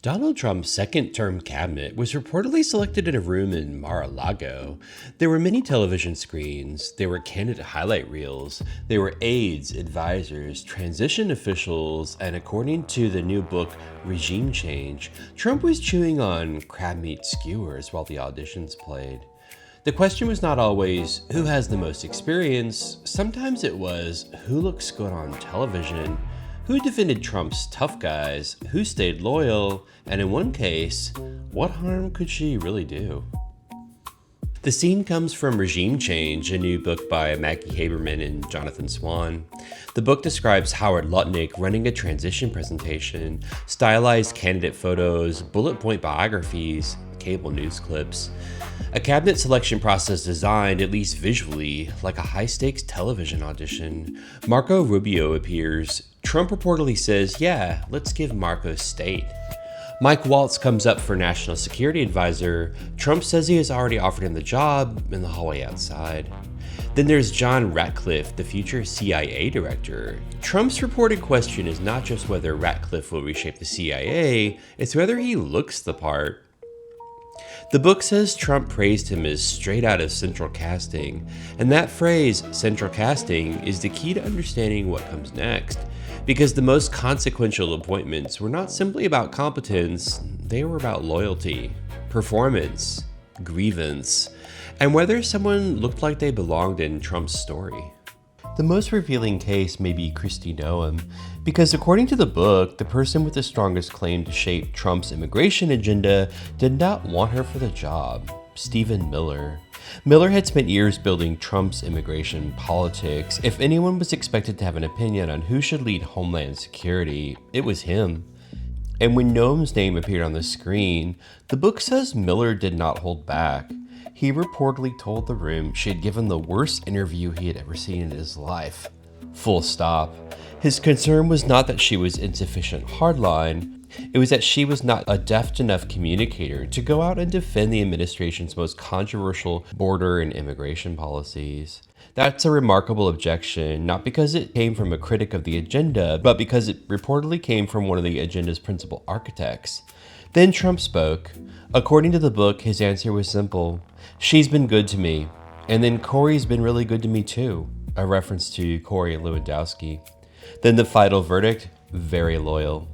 Donald Trump's second-term cabinet was reportedly selected in a room in Mar-a-Lago. There were many television screens, there were candidate highlight reels, there were aides, advisors, transition officials, and according to the new book, Regime Change, Trump was chewing on crabmeat skewers while the auditions played. The question was not always, who has the most experience? Sometimes it was, who looks good on television? Who defended Trump's tough guys? Who stayed loyal? And in one case, what harm could she really do? The scene comes from Regime Change, a new book by Maggie Haberman and Jonathan Swan. The book describes Howard Lutnick running a transition presentation, stylized candidate photos, bullet point biographies, cable news clips. A cabinet selection process designed, at least visually, like a high-stakes television audition. Marco Rubio appears. Trump reportedly says, yeah, let's give Marco state. Mike Waltz comes up for National Security Advisor. Trump says he has already offered him the job in the hallway outside. Then there's John Ratcliffe, the future CIA director. Trump's reported question is not just whether Ratcliffe will reshape the CIA, it's whether he looks the part. The book says Trump praised him as straight out of central casting, and that phrase, central casting, is the key to understanding what comes next, because the most consequential appointments were not simply about competence, they were about loyalty, performance, grievance, and whether someone looked like they belonged in Trump's story. The most revealing case may be Kristi Noem, because according to the book, the person with the strongest claim to shape Trump's immigration agenda did not want her for the job, Stephen Miller. Miller had spent years building Trump's immigration politics. If anyone was expected to have an opinion on who should lead Homeland Security, it was him. And when Noem's name appeared on the screen, the book says Miller did not hold back. He reportedly told the room she had given the worst interview he had ever seen in his life. Full stop. His concern was not that she was insufficient hardline, it was that she was not a deft enough communicator to go out and defend the administration's most controversial border and immigration policies. That's a remarkable objection, not because it came from a critic of the agenda, but because it reportedly came from one of the agenda's principal architects. Then Trump spoke. According to the book, his answer was simple. She's been good to me. And then Corey's been really good to me too. A reference to Corey Lewandowski. Then the final verdict, very loyal.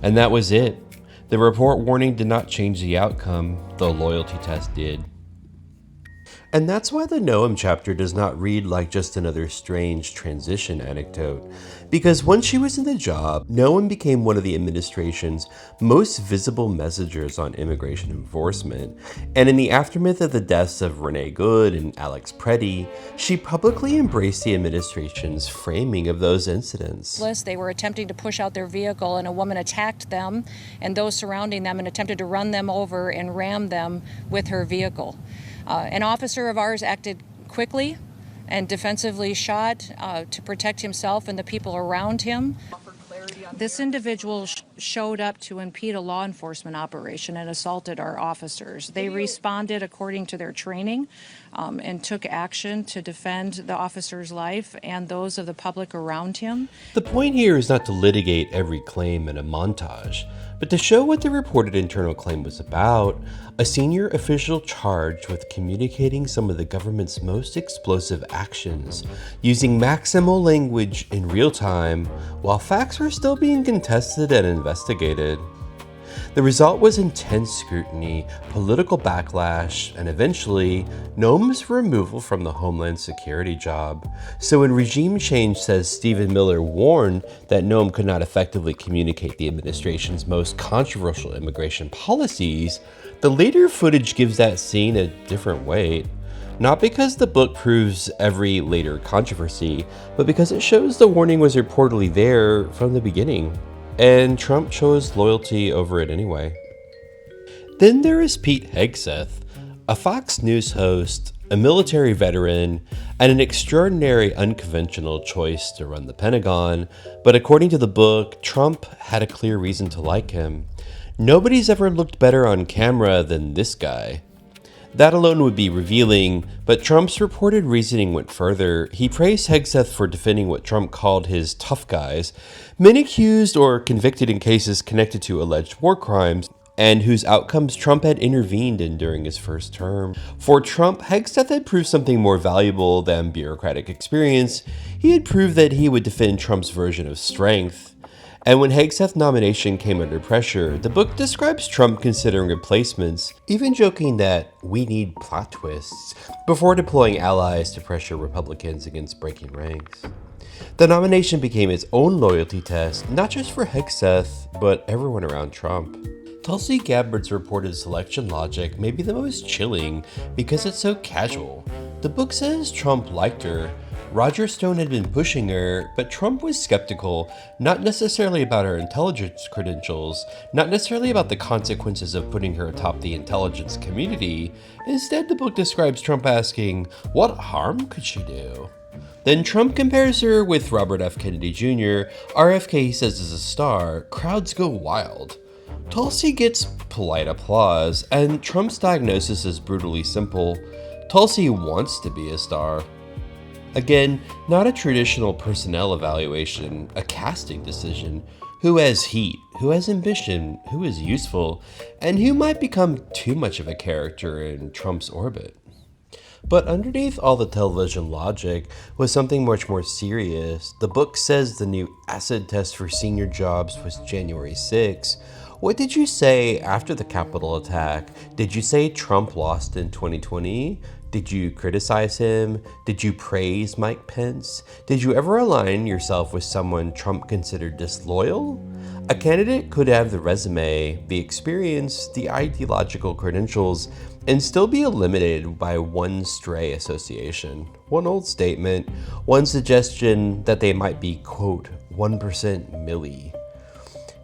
And that was it. The report warning did not change the outcome, the loyalty test did. And that's why the Noem chapter does not read like just another strange transition anecdote. Because once she was in the job, Noem became one of the administration's most visible messengers on immigration enforcement. And in the aftermath of the deaths of Renee Good and Alex Preddy, she publicly embraced the administration's framing of those incidents. They were attempting to push out their vehicle and a woman attacked them and those surrounding them and attempted to run them over and ram them with her vehicle. An officer of ours acted quickly and defensively shot to protect himself and the people around him. This individual showed up to impede a law enforcement operation and assaulted our officers. They responded according to their training and took action to defend the officer's life and those of the public around him. The point here is not to litigate every claim in a montage, but to show what the reported internal claim was about, a senior official charged with communicating some of the government's most explosive actions, using maximal language in real time while facts were still being contested and investigated. The result was intense scrutiny, political backlash, and eventually, Noem's removal from the Homeland Security job. So when Regime Change says Stephen Miller warned that Noem could not effectively communicate the administration's most controversial immigration policies, the later footage gives that scene a different weight. Not because the book proves every later controversy, but because it shows the warning was reportedly there from the beginning. And Trump chose loyalty over it anyway. Then there is Pete Hegseth, a Fox News host, a military veteran, and an extraordinary unconventional choice to run the Pentagon, but according to the book, Trump had a clear reason to like him. Nobody's ever looked better on camera than this guy. That alone would be revealing, but Trump's reported reasoning went further. He praised Hegseth for defending what Trump called his tough guys, men accused or convicted in cases connected to alleged war crimes, and whose outcomes Trump had intervened in during his first term. For Trump, Hegseth had proved something more valuable than bureaucratic experience. He had proved that he would defend Trump's version of strength. And when Hegseth's nomination came under pressure, the book describes Trump considering replacements, even joking that we need plot twists, before deploying allies to pressure Republicans against breaking ranks. The nomination became its own loyalty test, not just for Hegseth, but everyone around Trump. Tulsi Gabbard's reported selection logic may be the most chilling because it's so casual. The book says Trump liked her. Roger Stone had been pushing her, but Trump was skeptical, not necessarily about her intelligence credentials, not necessarily about the consequences of putting her atop the intelligence community. Instead, the book describes Trump asking, what harm could she do? Then Trump compares her with Robert F. Kennedy Jr. RFK, he says, is a star. Crowds go wild. Tulsi gets polite applause, and Trump's diagnosis is brutally simple. Tulsi wants to be a star. Again, not a traditional personnel evaluation, a casting decision. Who has heat, who has ambition, who is useful, and who might become too much of a character in Trump's orbit. But underneath all the television logic was something much more serious. The book says the new acid test for senior jobs was January 6. What did you say after the Capitol attack? Did you say Trump lost in 2020? Did you criticize him? Did you praise Mike Pence? Did you ever align yourself with someone Trump considered disloyal? A candidate could have the resume, the experience, the ideological credentials, and still be eliminated by one stray association, one old statement, one suggestion that they might be, quote, 1% Millie.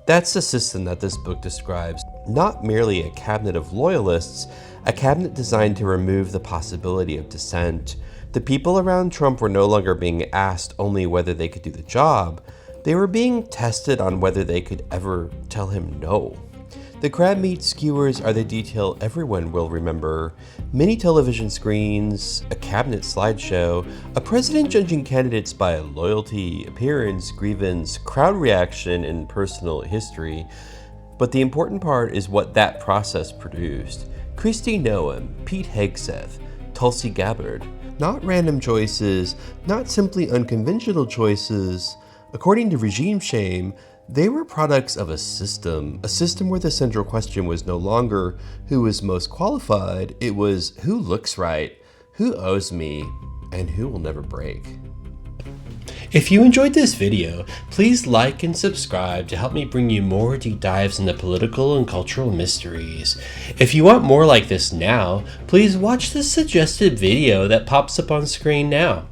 That's the system that this book describes, not merely a cabinet of loyalists, a cabinet designed to remove the possibility of dissent. The people around Trump were no longer being asked only whether they could do the job. They were being tested on whether they could ever tell him no. The Crabmeat skewers are the detail everyone will remember. Many television screens, a cabinet slideshow, a president judging candidates by loyalty, appearance, grievance, crowd reaction, and personal history. But the important part is what that process produced. Kristi Noem, Pete Hegseth, Tulsi Gabbard. Not random choices, not simply unconventional choices. According to Regime Shame, they were products of a system where the central question was no longer who is most qualified, it was who looks right, who owes me, and who will never break. If you enjoyed this video, please like and subscribe to help me bring you more deep dives into political and cultural mysteries. If you want more like this now, please watch the suggested video that pops up on screen now.